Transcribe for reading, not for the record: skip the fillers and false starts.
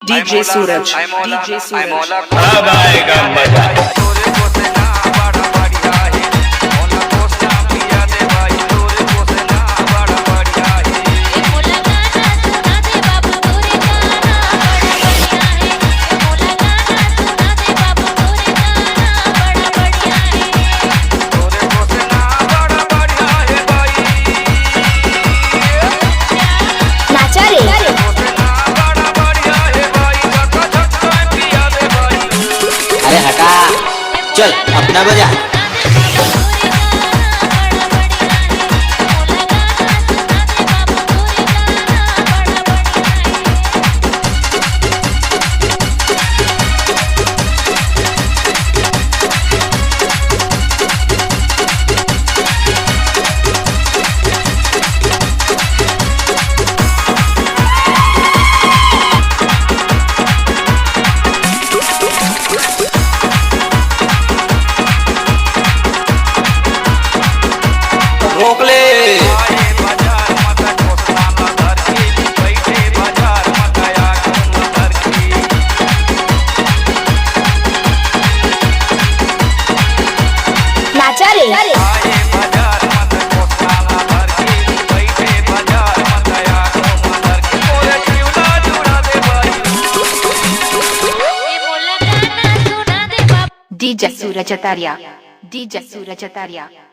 DJ Suraj, DJ Suraj. अब आएगा मजा। अरे हटा, चल अपना बजा। रोक ले। नाचा रे। DJ Suraj Ataria, DJ Suraj Ataria.